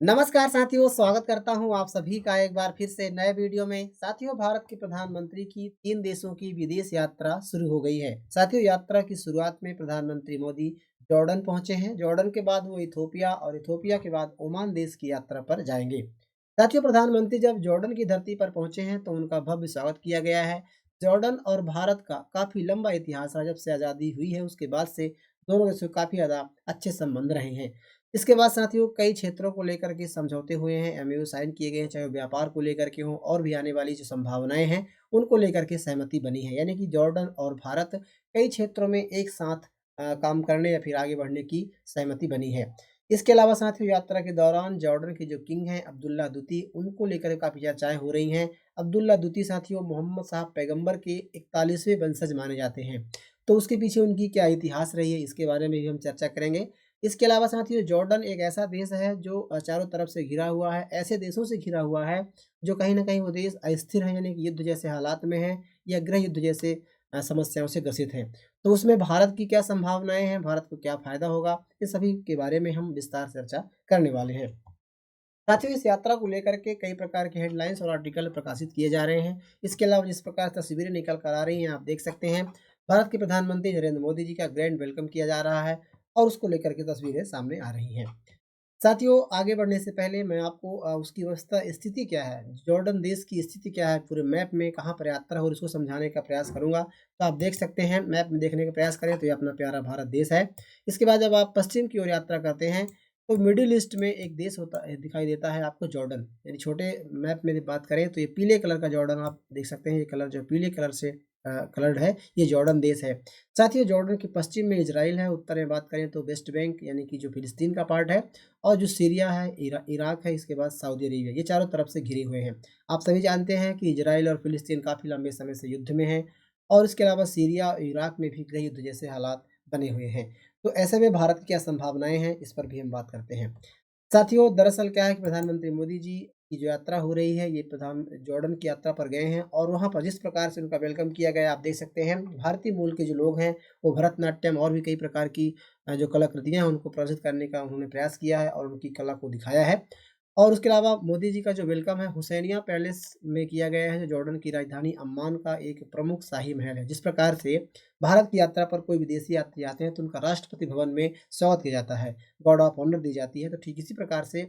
नमस्कार साथियों, स्वागत करता हूं आप सभी का एक बार फिर से नए वीडियो में। साथियों, भारत के प्रधानमंत्री की 3 देशों की विदेश यात्रा शुरू हो गई है। साथियों, यात्रा की शुरुआत में प्रधानमंत्री मोदी जॉर्डन पहुंचे हैं। जॉर्डन के बाद वो इथोपिया और इथोपिया के बाद ओमान देश की यात्रा पर जाएंगे। साथियों, प्रधानमंत्री जब जॉर्डन की धरती पर पहुंचे हैं तो उनका भव्य स्वागत किया गया है। जॉर्डन और भारत का काफी लंबा इतिहास है। जब से आज़ादी हुई है उसके बाद से दोनों देशों के काफी ज़्यादा अच्छे संबंध रहे हैं। इसके बाद साथियों कई क्षेत्रों को लेकर के समझौते हुए हैं, एमओयू साइन किए गए हैं, चाहे वो व्यापार को लेकर के हों और भी आने वाली जो संभावनाएँ हैं, उनको लेकर के सहमति बनी है। यानी कि जॉर्डन और भारत कई क्षेत्रों में एक साथ काम करने या फिर आगे बढ़ने की सहमति बनी है। इसके अलावा साथियों यात्रा के दौरान जॉर्डन के जो किंग हैं अब्दुल्ला दूती, उनको लेकर काफ़ी चर्चाएँ हो रही हैं। अब्दुल्ला दूती साथियों मोहम्मद साहब पैगंबर के 41वें वंशज माने जाते हैं। तो उसके पीछे उनकी क्या इतिहास रही है, इसके बारे में भी हम चर्चा करेंगे। इसके अलावा साथियों जॉर्डन एक ऐसा देश है जो चारों तरफ से घिरा हुआ है, ऐसे देशों से घिरा हुआ है जो कहीं न कहीं वो देश अस्थिर है, यानी कि युद्ध जैसे हालात में है या गृह युद्ध जैसे समस्याओं से ग्रसित है। तो उसमें भारत की क्या संभावनाएँ हैं, भारत को क्या फ़ायदा होगा, ये सभी के बारे में हम विस्तार से चर्चा करने वाले हैं। साथियों इस यात्रा को लेकर के कई प्रकार के हेडलाइन्स और आर्टिकल प्रकाशित किए जा रहे हैं। इसके अलावा जिस प्रकार तस्वीरें निकल कर आ रही हैं आप देख सकते हैं। भारत के प्रधानमंत्री नरेंद्र मोदी जी का ग्रैंड वेलकम किया जा रहा है और उसको लेकर के तस्वीरें सामने आ रही हैं। साथियों आगे बढ़ने से पहले मैं आपको उसकी व्यवस्था स्थिति क्या है, जॉर्डन देश की स्थिति क्या है, पूरे मैप में कहाँ पर यात्रा हो इसको समझाने का प्रयास करूँगा। तो आप देख सकते हैं मैप में देखने का प्रयास करें तो ये अपना प्यारा भारत देश है। इसके बाद जब आप पश्चिम की ओर यात्रा करते हैं तो मिडिल ईस्ट में एक देश होता है, दिखाई देता है आपको जॉर्डन। यानी छोटे मैप में बात करें तो ये पीले कलर का जॉर्डन आप देख सकते हैं, ये कलर जो पीले कलर से कलर्ड है, ये जॉर्डन देश है। साथियों जॉर्डन के पश्चिम में इज़राइल है, उत्तर में बात करें तो वेस्ट बैंक यानी कि जो फिलिस्तीन का पार्ट है और जो सीरिया है, इराक है, इसके बाद सऊदी अरेबिया, ये चारों तरफ से घिरे हुए हैं। आप सभी जानते हैं कि इज़राइल और फिलिस्तीन काफ़ी लंबे समय से युद्ध में हैं और इसके अलावा सीरिया और इराक में भी गृह युद्ध जैसे हालात बने हुए हैं। तो ऐसे में भारत की क्या संभावनाएँ हैं, इस पर भी हम बात करते हैं। साथियों दरअसल क्या है कि प्रधानमंत्री मोदी जी की जो यात्रा हो रही है, ये प्रधान जॉर्डन की यात्रा पर गए हैं और वहाँ पर जिस प्रकार से उनका वेलकम किया गया आप देख सकते हैं। भारतीय मूल के जो लोग हैं, वो भरतनाट्यम और भी कई प्रकार की जो कलाकृतियाँ हैं उनको प्रदर्शित करने का उन्होंने प्रयास किया है और उनकी कला को दिखाया है। और उसके अलावा मोदी जी का जो वेलकम है हुसैनिया पैलेस में किया गया है, जो जॉर्डन की राजधानी अम्मान का एक प्रमुख शाही महल है। जिस प्रकार से भारत की यात्रा पर कोई विदेशी यात्री आते हैं तो उनका राष्ट्रपति भवन में स्वागत किया जाता है, गार्ड ऑफ ऑनर दी जाती है, तो ठीक इसी प्रकार से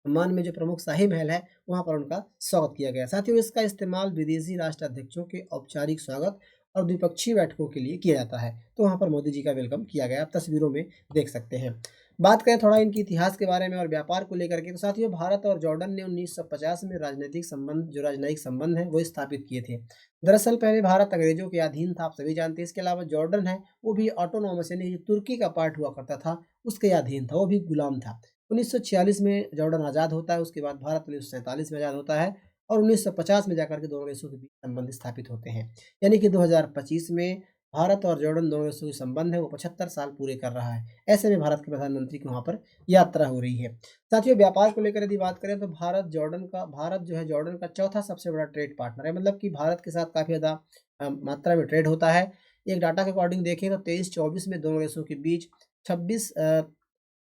अम्मान में जो प्रमुख शाही महल है, वहाँ पर उनका स्वागत किया गया। साथियों इसका इस्तेमाल विदेशी राष्ट्राध्यक्षों के औपचारिक स्वागत और द्विपक्षीय बैठकों के लिए किया जाता है। तो वहाँ पर मोदी जी का वेलकम किया गया, आप तस्वीरों में देख सकते हैं। बात करें थोड़ा इनके इतिहास के बारे में और व्यापार को लेकर के, तो साथियों भारत और जॉर्डन ने 1950 में राजनयिक संबंध हैं वो स्थापित किए थे। दरअसल पहले भारत अंग्रेजों के अधीन था, आप सभी जानते हैं। इसके अलावा जॉर्डन है वो भी ऑटोनॉमस यानी जो तुर्की का पार्ट हुआ करता था, उसके अधीन था, वो भी गुलाम था। 1946 में जॉर्डन आज़ाद होता है, उसके बाद भारत 1947 में आज़ाद होता है और 1950 में जाकर के दोनों देशों के बीच संबंध स्थापित होते हैं। यानी कि 2025 में भारत और जॉर्डन दोनों देशों के संबंध है वो 75 साल पूरे कर रहा है। ऐसे में भारत के प्रधानमंत्री की वहाँ पर यात्रा हो रही है। साथियों व्यापार को लेकर यदि बात करें तो भारत जो है जॉर्डन का चौथा सबसे बड़ा ट्रेड पार्टनर है। मतलब कि भारत के साथ काफ़ी ज़्यादा मात्रा में ट्रेड होता है। एक डाटा के अकॉर्डिंग देखें तो 23-24 में दोनों देशों के बीच 26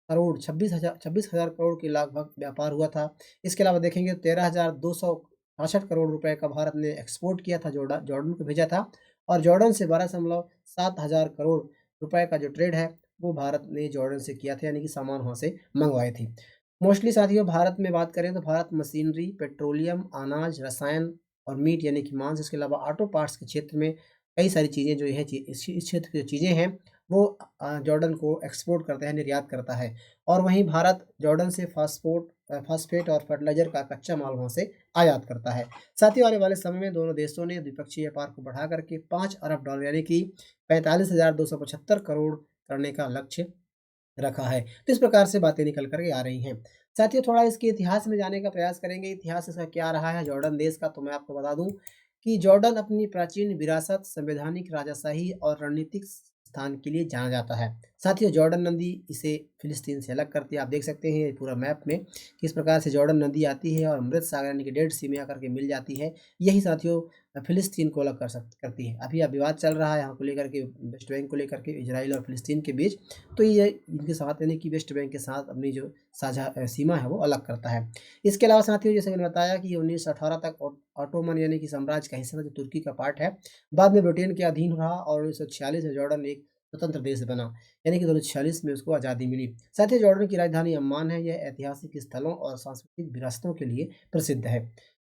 करोड़ 26,000 करोड़ के लगभग व्यापार हुआ था। इसके अलावा देखेंगे तो 13,266 करोड़ रुपए का भारत ने एक्सपोर्ट किया था, जॉर्डन को भेजा था और जॉर्डन से 12.7 हज़ार करोड़ रुपए का जो ट्रेड है, वो भारत ने जॉर्डन से किया था, यानी कि सामान वहाँ से मँगवाए थे। मोस्टली साथियों भारत में बात करें तो भारत मशीनरी, पेट्रोलियम, अनाज, रसायन और मीट यानी कि मांस, इसके अलावा ऑटो पार्ट्स के क्षेत्र में कई सारी चीज़ें जो है इस क्षेत्र की जो चीज़ें हैं वो जॉर्डन को एक्सपोर्ट करता है, निर्यात करता है। और वहीं भारत जॉर्डन से फास्फेट और फर्टिलाइज़र का कच्चा माल वहाँ से आयात करता है। साथियों आने वाले समय में दोनों देशों ने द्विपक्षीय व्यापार को बढ़ा करके 5 अरब डॉलर यानी कि 45,275 करोड़ करने का लक्ष्य रखा है। तो इस प्रकार से बातें निकल कर के आ रही हैं। साथियों थोड़ा इसके इतिहास में जाने का प्रयास करेंगे, इतिहास इसका क्या रहा है जॉर्डन देश का, तो मैं आपको बता दूँ कि जॉर्डन अपनी प्राचीन विरासत, संवैधानिक राजाशाही और रणनीतिक स्थान के लिए जाना जाता है। साथियों जॉर्डन नदी इसे फिलिस्तीन से अलग करती है। आप देख सकते हैं ये पूरा मैप में किस प्रकार से जॉर्डन नदी आती है और अमृत सागर यानी कि डेड सी में आकर के मिल जाती है। यही साथियों फिलिस्तीन को अलग करती है। अभी विवाद चल रहा है यहाँ को लेकर के, वेस्ट बैंक को लेकर के, इजराइल और फिलिस्तीन के बीच। तो ये इनके साथ यानी कि वेस्ट बैंक के साथ अपनी जो साझा सीमा है वो अलग करता है। इसके अलावा साथियों जैसे मैंने बताया कि 1918 तक ऑटोमन यानी कि साम्राज्य का हिस्सा था जो तुर्की का पार्ट है। बाद में ब्रिटेन के अधीन रहा और 1946 में जॉर्डन एक स्वतंत्र देश बना, यानी कि 1946 में उसको आज़ादी मिली। साथ ही जॉर्डन की राजधानी अम्मान है। यह ऐतिहासिक स्थलों और सांस्कृतिक विरासतों के लिए प्रसिद्ध है।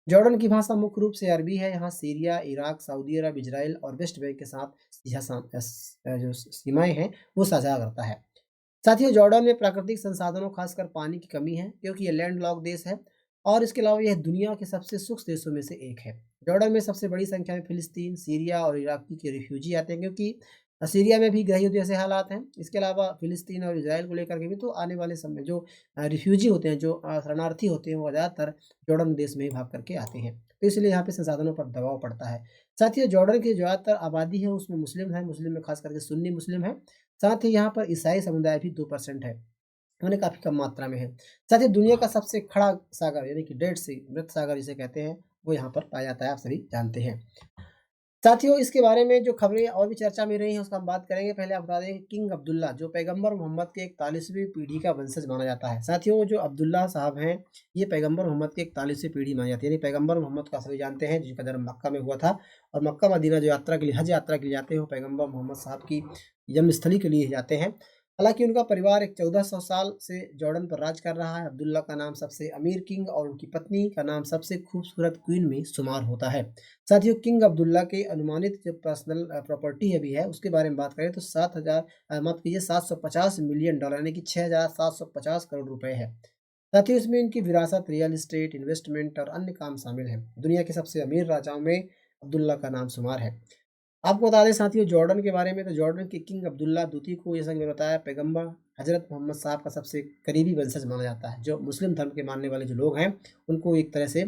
जॉर्डन की भाषा मुख्य रूप से अरबी है। यहाँ सीरिया, इराक, सऊदी अरब, इजराइल और वेस्ट बैंक के साथ जो सीमाएं हैं वो साझा करता है। साथियों जॉर्डन में प्राकृतिक संसाधनों खासकर पानी की कमी है क्योंकि ये लैंड लॉक देश है और इसके अलावा यह दुनिया के सबसे शुष्क देशों में से एक है। जॉर्डन में सबसे बड़ी संख्या में फिलिस्तीन, सीरिया और इराकी के रिफ्यूजी आते हैं क्योंकि सीरिया में भी गृह युद्ध जैसे हालात हैं। इसके अलावा फिलिस्तीन और इजराइल को लेकर के भी तो आने वाले समय जो रिफ्यूजी होते हैं, जो शरणार्थी होते हैं, वो ज़्यादातर जॉर्डन देश में ही भाग करके आते हैं। तो इसलिए यहाँ पे संसाधनों पर दबाव पड़ता है। साथियों जॉर्डन की ज़्यादातर आबादी है उसमें मुस्लिम है। मुस्लिम में खास करके सुन्नी मुस्लिम है। साथ ही यहाँ पर ईसाई समुदाय भी 2% है, यानी काफ़ी कम मात्रा में है। साथ ही दुनिया का सबसे खड़ा सागर यानी कि डेड सी, मृत सागर जिसे कहते हैं, वो यहाँ पर पाया जाता है, आप सभी जानते हैं। साथियों इसके बारे में जो खबरें और भी चर्चा में रही हैं उसका हम बात करेंगे। पहले आप बता दें कि किंग अब्दुल्ला जो पैगंबर मोहम्मद के 41वीं पीढ़ी का वंशज माना जाता है। साथियों जो अब्दुल्ला साहब हैं ये पैगंबर मोहम्मद की 41वीं पीढ़ी मानी जाती है। यानी पैगंबर मोहम्मद को सभी जानते हैं जिनका जन्म मक्का में हुआ था और मक्का मदीना जो यात्रा के लिए, हज यात्रा के लिए जाते हैं, वो पैगंबर मोहम्मद साहब की जन्मस्थली के लिए जाते हैं। हालांकि उनका परिवार एक 1400 साल से जॉर्डन पर राज कर रहा है। अब्दुल्ला का नाम सबसे अमीर किंग और उनकी पत्नी का नाम सबसे खूबसूरत क्वीन में शुमार होता है। साथियों किंग अब्दुल्ला के अनुमानित जो पर्सनल प्रॉपर्टी अभी है उसके बारे में बात करें तो 7,000 माफ कीजिए $750 मिलियन यानी कि 6,750 करोड़ रुपए है। साथियों इसमें इनकी विरासत, रियल एस्टेट, इन्वेस्टमेंट और अन्य काम शामिल हैं। दुनिया के सबसे अमीर राजाओं में अब्दुल्ला का नाम शुमार है। आपको बता दें साथियों जॉर्डन के बारे में, तो जॉर्डन के किंग अब्दुल्ला द्वितीय को, जैसा कि मैंने बताया, पैगंबर हजरत मोहम्मद साहब का सबसे करीबी वंशज माना जाता है। जो मुस्लिम धर्म के मानने वाले जो लोग हैं उनको एक तरह से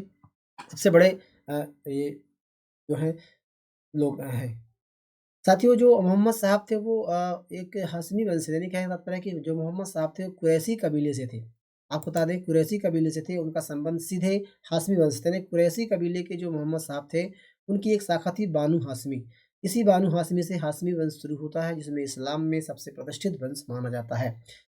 सबसे बड़े ये जो है लोग हैं। साथियों जो मोहम्मद साहब थे वो एक हाशमी वंश से, यानी क्या तात्पर्य है कि जो मोहम्मद साहब थे वो कुरैशी कबीले से थे। आपको बता दें कुरैशी कबीले से थे, उनका संबंध सीधे हाशमी वंश से थे। यानी कुरैशी कबीले के जो मोहम्मद साहब थे उनकी एक शाखा थी बानू हाशमी। इसी बानू हाशमी से हाशमी वंश शुरू होता है जिसमें इस्लाम में सबसे प्रतिष्ठित वंश माना जाता है।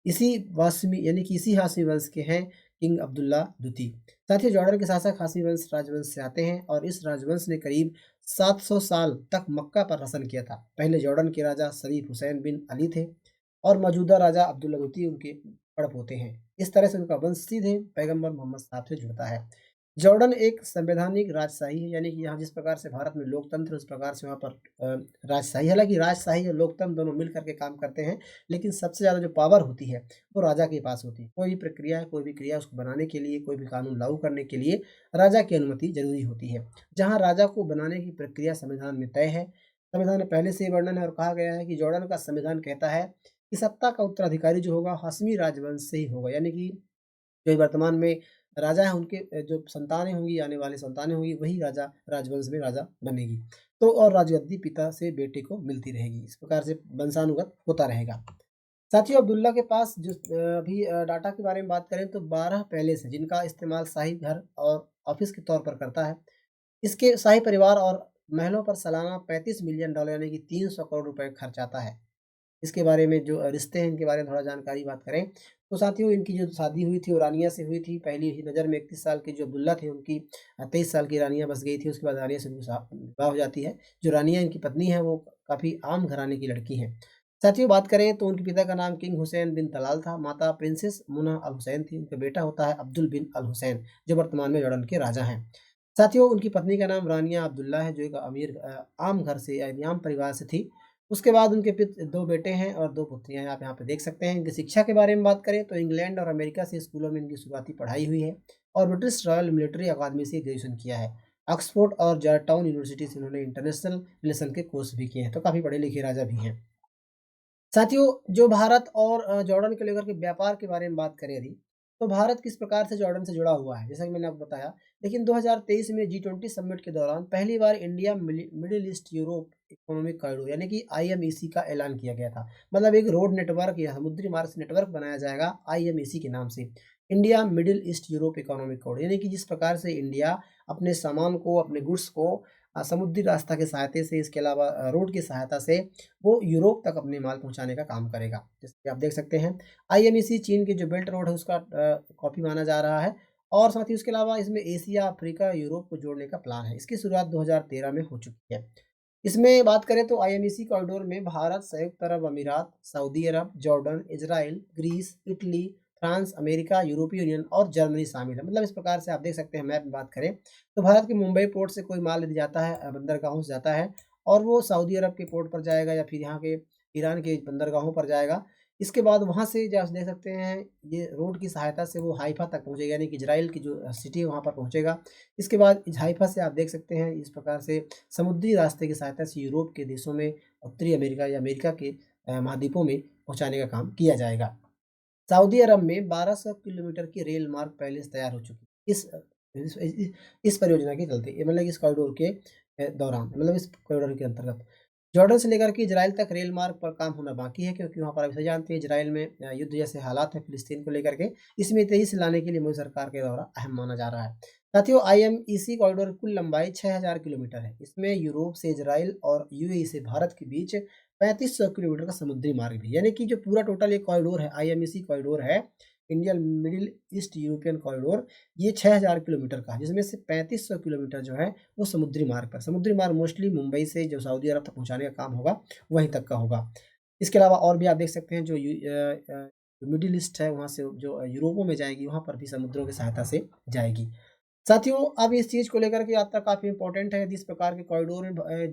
इसी वाशमी यानी कि इसी हाशमी वंश के हैं किंग अब्दुल्ला द्वितीय। साथियों जॉर्डन के शासक हाशमी वंश राजवंश से आते हैं और इस राजवंश ने करीब 700 साल तक मक्का पर शासन किया था। पहले जॉर्डन के राजा शरीफ हुसैन बिन अली थे और मौजूदा राजा अब्दुल्ला द्वितीय उनके पड़पोते हैं। इस तरह से उनका वंश सीधे पैगंबर मोहम्मद साहब से जुड़ता है। जॉर्डन एक संवैधानिक राजशाही है, यानी कि यहाँ जिस प्रकार से भारत में लोकतंत्र उस प्रकार से वहाँ पर राजशाही। हालांकि राजशाही और लोकतंत्र दोनों मिल करके काम करते हैं, लेकिन सबसे ज़्यादा जो पावर होती है वो राजा के पास होती है। कोई भी प्रक्रिया, कोई भी क्रिया उसको बनाने के लिए, कोई भी कानून लागू करने के लिए राजा की अनुमति जरूरी होती है। जहाँ राजा को बनाने की प्रक्रिया संविधान में तय है। संविधान में पहले से ही वर्णन है और कहा गया है कि जॉर्डन का संविधान कहता है कि सत्ता का उत्तराधिकारी जो होगा हाशमी राजवंश से ही होगा। यानी कि जो वर्तमान में राजा है उनके जो संतानें होंगी, आने वाली संतानें होंगी, वही राजा राजवंश में राजा बनेगी। तो और राजगद्दी पिता से बेटे को मिलती रहेगी। इस प्रकार से वंशानुगत होता रहेगा। साथियों अब्दुल्ला के पास जो अभी डाटा के बारे में बात करें तो 12 पैलेस है जिनका इस्तेमाल शाही घर और ऑफिस के तौर पर करता है। इसके शाही परिवार और महलों पर सालाना $35 मिलियन यानी कि 300 करोड़ रुपए खर्च आता है। इसके बारे में जो रिश्ते हैं इनके बारे में थोड़ा जानकारी बात करें तो साथियों इनकी जो शादी हुई थी वो रानिया से हुई थी। पहली ही नज़र में 31 साल के जो अब्दुल्ला थे उनकी 23 साल की रानिया बस गई थी। उसके बाद रानिया से उनकी विवाह हो जाती है। जो रानिया इनकी पत्नी है वो काफ़ी आम घराने की लड़की हैं। साथियों बात करें तो उनके पिता का नाम किंग हुसैन बिन तलाल था। माता प्रिंसेस मुना अल हुसैन थी। उनका बेटा होता है अब्दुल बिन अल हुसैन जो वर्तमान में जॉर्डन के राजा हैं। साथियों उनकी पत्नी का नाम रानिया अब्दुल्ला है जो एक अमीर आम घर से यानी आम परिवार से थी। उसके बाद उनके 2 बेटे हैं और 2 पुत्रियाँ हैं। आप यहाँ पे देख सकते हैं। इनकी शिक्षा के बारे में बात करें तो इंग्लैंड और अमेरिका से स्कूलों में इनकी शुरुआती पढ़ाई हुई है और ब्रिटिश रॉयल मिलिट्री अकादमी से ग्रेजुएशन किया है। ऑक्सफोर्ड और जॉर्जटाउन यूनिवर्सिटी से उन्होंने इंटरनेशनल रिलेशन के कोर्स भी किए हैं। तो काफ़ी पढ़े लिखे राजा भी हैं। साथियों जो भारत और जॉर्डन को लेकर के व्यापार के बारे में बात करें यदि तो भारत किस प्रकार से जॉर्डन से जुड़ा हुआ है, जैसा कि मैंने आपको बताया। लेकिन 2023 में G20 समिट के दौरान पहली बार India Middle East Europe Economic Corridor यानी कि IMEC का ऐलान किया गया था। मतलब एक रोड नेटवर्क या समुद्री मार्ग से नेटवर्क बनाया जाएगा IMEC के नाम से, India Middle East Europe Economic Corridor. यानी कि जिस प्रकार से इंडिया अपने सामान को, अपने गुड्स को समुद्री रास्ता की सहायता से, इसके अलावा रोड की सहायता से वो यूरोप तक अपने माल पहुँचाने का काम करेगा। जैसे कि आप देख सकते हैं IMEC चीन की जो बेल्ट रोड है उसका कॉपी माना जा रहा है और साथ ही उसके अलावा इसमें एशिया, अफ्रीका, यूरोप को जोड़ने का प्लान है। इसकी शुरुआत 2013 में हो चुकी है। इसमें बात करें तो IMEC कॉरिडोर में भारत, संयुक्त अरब अमीरात, सऊदी अरब, Jordan, Israel, Greece, Italy, France, America, यूरोपीय यूनियन और जर्मनी शामिल है। मतलब इस प्रकार से आप देख सकते हैं मैप में बात करें तो भारत के मुंबई पोर्ट से कोई माल यदि जाता है, बंदरगाहों से जाता है और वो सऊदी अरब के पोर्ट पर जाएगा या फिर यहाँ के ईरान के बंदरगाहों पर जाएगा। इसके बाद वहाँ से जैसे देख सकते हैं ये रोड की सहायता से वो हाइफा तक पहुँचेगा, यानी कि इज़राइल की जो सिटी है वहाँ पर पहुँचेगा। इसके बाद इस हाइफा से आप देख सकते हैं इस प्रकार से समुद्री रास्ते की सहायता से यूरोप के देशों में, उत्तरी अमेरिका या अमेरिका के महाद्वीपों में पहुँचाने का काम किया जाएगा। सऊदी अरब में 1200 किलोमीटर की रेल मार्ग पहले से तैयार हो चुकी है। इस परियोजना के चलते, ये मतलब इस कॉरिडोर के दौरान, मतलब इस कॉरिडोर के अंतर्गत जॉर्डन से लेकर के इजराइल तक रेल मार्ग पर काम होना बाकी है, क्योंकि वहाँ पर आप सही जानते हैं इजराइल में युद्ध जैसे हालात है फिलिस्तीन को लेकर के। इसमें तेजी से लाने के लिए मोदी सरकार के दौरा अहम माना जा रहा है। साथियों, IMEC कॉरिडोर की कुल लंबाई 6000 किलोमीटर है। इसमें यूरोप से इजराइल और UAE से भारत के बीच 3500 किलोमीटर का समुद्री मार्ग भी, यानी कि जो पूरा टोटल ये कॉरिडोर है, IMEC कॉरिडोर है, Indian middle east European corridor, ये 6000 किलोमीटर का है, जिसमें से 3500 किलोमीटर जो है वो समुद्री मार्ग पर। समुद्री मार्ग मोस्टली मुंबई से जो सऊदी अरब तक पहुँचाने का काम होगा, वहीं तक का होगा। इसके अलावा और भी आप देख सकते हैं जो मिडिल ईस्ट है वहाँ से जो यूरोपों में जाएगी, वहाँ पर भी समुद्रों की सहायता से जाएगी। साथियों, अब इस चीज़ को लेकर के यात्रा काफ़ी इम्पोर्टेंट है। यदि इस प्रकार के कॉरिडोर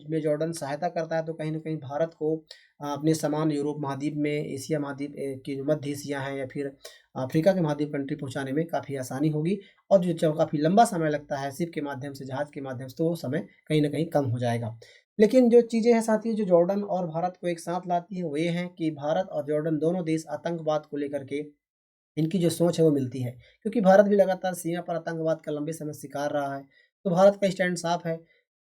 में जॉर्डन सहायता करता है तो कहीं न कहीं भारत को अपने सामान यूरोप महाद्वीप में, एशिया महाद्वीप की जो मध्य एशिया है या फिर अफ्रीका के महाद्वीप कंट्री पहुँचाने में काफ़ी आसानी होगी और जो काफ़ी लंबा समय लगता है शिप के माध्यम से, जहाज़ के माध्यम से, तो वो समय कहीं न कहीं कम हो जाएगा। लेकिन जो चीज़ें हैं साथियों, जो जॉर्डन और भारत को एक साथ लाती है वो ये है कि भारत और जॉर्डन दोनों देश आतंकवाद को लेकर के इनकी जो सोच है वो मिलती है, क्योंकि भारत भी लगातार सीमा पर आतंकवाद का लंबे समय से शिकार रहा है। तो भारत का स्टैंड साफ है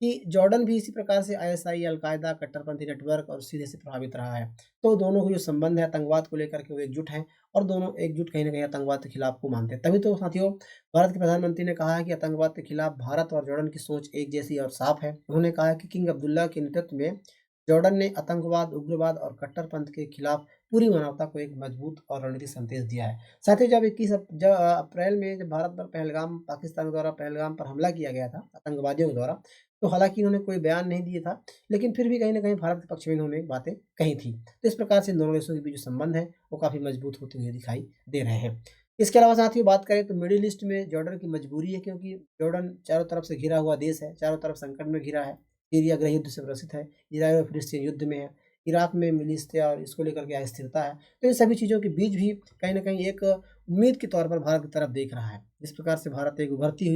कि जॉर्डन भी इसी प्रकार से ISI, अल-कायदा, कट्टरपंथी नेटवर्क और सीधे से प्रभावित रहा है। तो दोनों के जो संबंध है आतंकवाद को लेकर के वो एकजुट हैं और दोनों एकजुट कहीं न कहीं आतंकवाद के खिलाफ को मानते हैं। तभी तो साथियों भारत के प्रधानमंत्री ने कहा है कि आतंकवाद के खिलाफ भारत और जॉर्डन की सोच एक जैसी और साफ है। उन्होंने कहा है कि किंग अब्दुल्ला के नेतृत्व में जॉर्डन ने आतंकवाद, उग्रवाद और कट्टरपंथ के खिलाफ पूरी मानवता को एक मजबूत और रणनीतिक संदेश दिया है। साथ ही जब 21 अप्रैल में जब भारत पर पाकिस्तान द्वारा पहलगाम पर हमला किया गया था आतंकवादियों के द्वारा, तो हालाँकि उन्होंने कोई बयान नहीं दिया था, लेकिन फिर भी कहीं न कहीं भारत के पक्ष में इन्होंने बातें कही थी। तो इस प्रकार से इन दोनों देशों के बीच जो संबंध है, वो काफ़ी मजबूत होते हुए दिखाई दे रहे हैं। इसके अलावा साथियों बात करें तो मिडिल ईस्ट में जॉर्डन की मजबूरी है, क्योंकि जॉर्डन चारों तरफ से घिरा हुआ देश है, चारों तरफ संकट में घिरा है। सीरिया गृह युद्ध से ग्रसित है, इज़राइल और फिलिस्तीन युद्ध में है, इराक में मिलिशिया और इसको लेकर के अस्थिरता है। तो इन सभी चीज़ों के बीच भी कहीं न कहीं एक उम्मीद के तौर पर भारत की तरफ देख रहा है। जिस प्रकार से भारत एक उभरती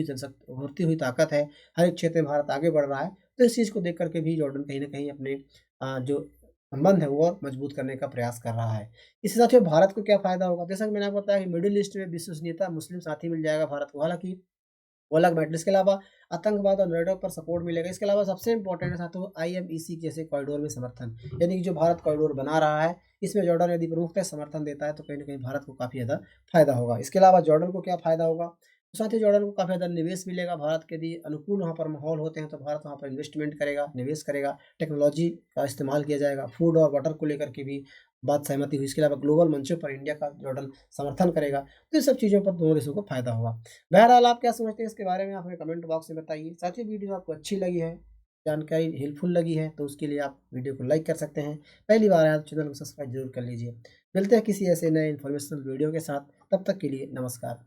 हुई ताकत है, हर एक क्षेत्र में भारत आगे बढ़ रहा है, तो इस चीज़ को देख कर के भी जॉर्डन कहीं न कहीं अपने जो संबंध है वो और मजबूत करने का प्रयास कर रहा है। इसके साथ ही भारत को क्या फ़ायदा होगा? जैसा कि मैंने आपको बताया कि मिडिल ईस्ट में विश्वसनीयता, मुस्लिम साथी मिल जाएगा भारत को। हालाँकि वो अलग मैटर। इसके अलावा आतंकवाद और नेटवर्क पर सपोर्ट मिलेगा। इसके अलावा सबसे इम्पोर्टेंट है साथियों IMEC जैसे कॉरिडोर में समर्थन, यानी कि जो भारत कॉरिडोर बना रहा है, इसमें जॉर्डन यदि प्रमुखतः समर्थन देता है तो कहीं न कहीं भारत को काफ़ी ज़्यादा फ़ायदा होगा। इसके अलावा जॉर्डन को क्या फ़ायदा होगा? तो साथ ही जॉर्डन को काफ़ी ज़्यादा निवेश मिलेगा। भारत के यदि अनुकूल वहाँ पर माहौल होते हैं तो भारत वहाँ पर इन्वेस्टमेंट करेगा, निवेश करेगा, टेक्नोलॉजी का इस्तेमाल किया जाएगा, फूड और वाटर को लेकर के भी बात सहमति हुई। इसके अलावा ग्लोबल मंचों पर इंडिया का जॉर्डन समर्थन करेगा। तो ये सब चीज़ों पर दोनों देशों को फ़ायदा होगा। बहरहाल आप क्या समझते हैं इसके बारे में, आप हमें कमेंट बॉक्स में बताइए। साथ ही वीडियो आपको अच्छी लगी है, जानकारी हेल्पफुल लगी है, तो उसके लिए आप वीडियो को लाइक कर सकते हैं। पहली बार आए तो चैनल को सब्सक्राइब जरूर कर लीजिए। मिलते हैं किसी ऐसे नए इन्फॉर्मेशनल वीडियो के साथ, तब तक के लिए नमस्कार।